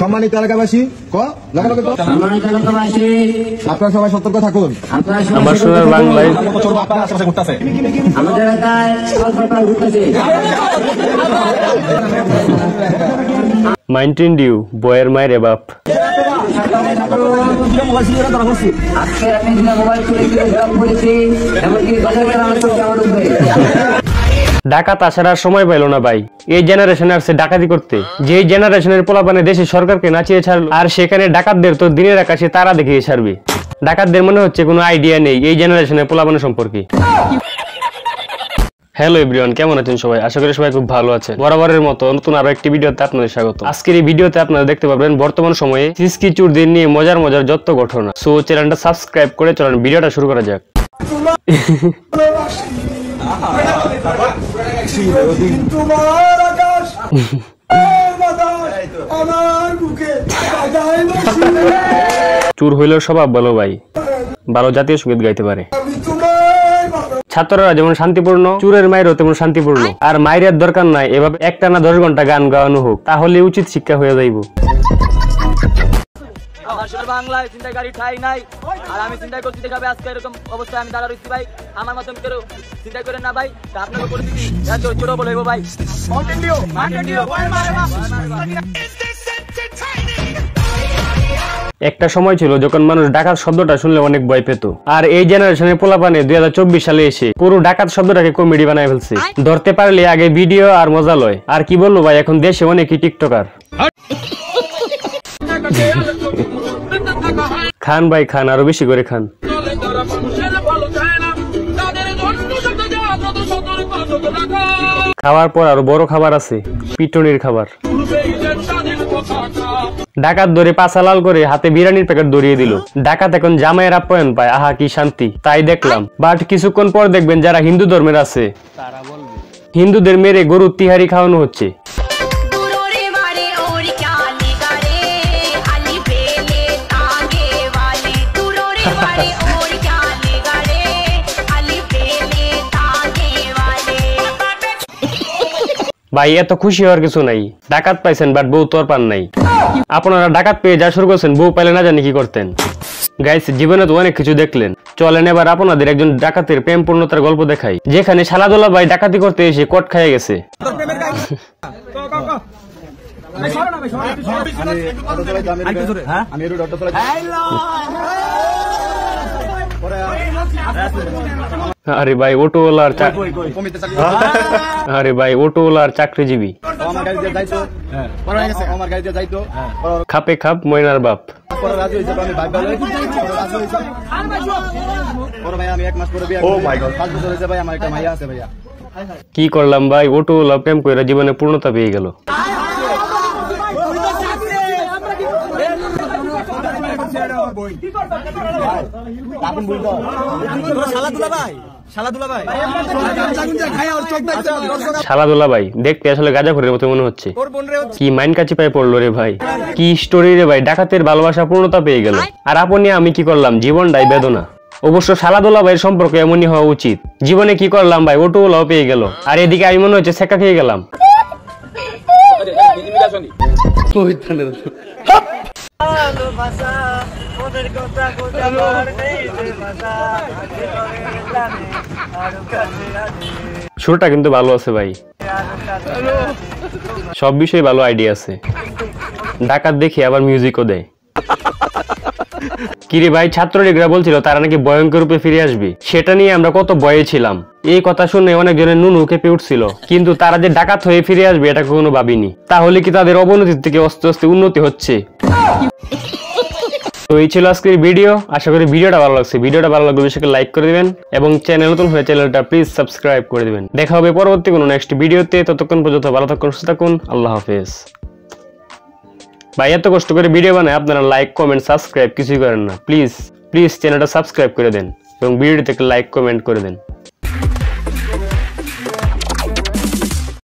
সম্মানিত এলাকাবাসী আপনারা সবাই সতর্ক থাকুন। আমার সোনার বাংলায় মাইন্টেন ডিউ বয়ের মায়ের বাপ। ডাকাত আসার আর সময় পাইল না ভাই, এই জেনারেশনে আসছে ডাকাতি করতে। যে জেনারেশনের পোলাপানে দেশে সরকারকে নাচিয়ে ছাড়লো, আর সেখানে ডাকাতদের তো দিনের আকাশে তারা দেখিয়ে ছাড়বে। ডাকাতদের মনে হচ্ছে কোনো আইডিয়া নেই এই জেনারেশনের পোলাপানে সম্পর্কে। হ্যালো এভরিওয়ান, কেমন আছেন সবাই? আশা করি সবাই খুব ভালো আছেন। বরাবরের মতো নতুন আরো একটি ভিডিওতে আপনাদের স্বাগত। আজকের এই ভিডিওতে আপনারা দেখতে পাবেন বর্তমান সময়ে সিসকি চোরদের নিয়ে মজার মজার যত ঘটনা। সো চ্যানেলটা সাবস্ক্রাইব করে চলেন ভিডিওটা শুরু করা যাক। চোর হইলেও স্বভাব ভালো ভাই, ভালো জাতীয় সঙ্গীত গাইতে পারে। ছাত্ররা যেমন শান্তিপূর্ণ, চোরের মায়েরও তেমন শান্তিপূর্ণ। আর মায়ের দরকার নাই, এভাবে একটানা 10 ঘন্টা গান গাওয়ানো হোক, তাহলে উচিত শিক্ষা হয়ে যাইব। বাংলায় চিন্তায় গাড়ি ঠাই নাই, আর আমি চিন্তায় করছি দেখাবে আজকে এরকম অবস্থায় আমি দাঁড়া রয়েছি ভাই। আমার মতন কেউ চিন্তা করেন না ভাই, আপনাকে পরিস্থিতি ছোট বলব ভাই। একটা সময় ছিল যখন মানুষ ডাকাত শব্দটা শুনলে অনেক ভয় পেত, আর এই জেনারেশনের পোলাপানে 2024 সালে এসে পুরো ডাকাত শব্দটাকে কমেডি বানায় ফেলছে। ধরতে পারলে আগে ভিডিও আর মজা লয়। আর কি বলবো ভাই, এখন দেশে অনেকই টিকটকার। খান ভাই খান, আরো বেশি করে খান। খাওয়ার পর আরো বড় খাবার আছে, পিটনির খাবার। ডাকাত ধরে পাছা লাল করে হাতে বিরিয়ানির প্যাকেট ধরিয়ে দিল। ডাকাত এখন জামাইয়ের আপ্যায়ন পায়, আহা কি শান্তি। তাই দেখলাম, বাট কিছুক্ষণ পর দেখবেন যারা হিন্দু ধর্মের আছে তারা বলবে হিন্দুদের মেরে গরু তিহারি খাওয়ানো হচ্ছে। ভাই এত খুশি হওয়ার কিছু নাই, ডাকাত পাইছেন বাট বউ তোর পান নাই। আপনারা ডাকাত পেয়ে যা শুরু করছেন, বউ পাইলে না জানি কি করতেন। গাইস, জীবনে তো অনেক কিছু দেখলেন, চলেন এবার আপনাদের একজন ডাকাতের প্রেম পূর্ণতার গল্প দেখাই, যেখানে শালাদোলা ভাই ডাকাতি করতে এসে কট খাইয়ে গেছে। আরে ভাই অটোওয়ালার চাকরিজীবী, খাপে খাপ ময়নার বাপ। কি করলাম ভাই, অটোওয়ালা প্রেম করে জীবনে পূর্ণতা পেয়ে গেল। শালাদুলা ভাই দেখতে আসলে গাঁজাখোরের মতো মনে হচ্ছে। কি মাইন্ড কাচি পায়ে পড়লো রে ভাই, কি স্টোরি রে ভাই। ডাকাতের ভালোবাসা পূর্ণতা পেয়ে গেল, আর আপনি আমি কি করলাম, জীবনটাই বেদনা। অবশ্য শালাদুলা ভাইয়ের সম্পর্ক এমনই হওয়া উচিত। জীবনে কি করলাম ভাই, অটোওয়ালাও পেয়ে গেল, আর এদিকে আমি মনে হচ্ছে ছেঁকা খেয়ে গেলাম। সুরটা কিন্তু ভালো আছে ভাই, সব বিষয়ে ভালো আইডিয়া আছে। ডাকাত দেখে আবার মিউজিকও দেয়। কিরে ভাই, ছাত্রলীগরা বলছিল তারা নাকি ভয়ঙ্কর রূপে ফিরে আসবে, সেটা নিয়ে আমরা কত ভয়ে ছিলাম। এই কথা শুনে অনেকজনের নুনু কেঁপে উঠছিল, কিন্তু তারা যে ডাকাত হয়ে ফিরে আসবে এটা কখনো ভাবিনি। তাহলে কি তাদের অবনতির থেকে আস্তে আস্তে উন্নতি হচ্ছে? তো এই ছিল আজকের ভিডিও। আশা করি ভিডিওটা ভালো লাগছে। ভিডিওটা ভালো লাগলে বেশি লাইক করে দিবেন, এবং চ্যানেল নতুন হলে চ্যানেলটা প্লিজ সাবস্ক্রাইব করে দিবেন। দেখা হবে পরবর্তী কোনো নেক্সট ভিডিওতে। ততক্ষণ পর্যন্ত ভালো থাকুন, সুস্থ থাকুন। আল্লাহ হাফেজ। ভাই এত কষ্ট করে ভিডিও বানায় আপনারা লাইক কমেন্ট সাবস্ক্রাইব কিছুই করেন না। প্লিজ চ্যানেলটা সাবস্ক্রাইব করে দেন এবং ভিডিওটিতে একটা লাইক কমেন্ট করে দেন।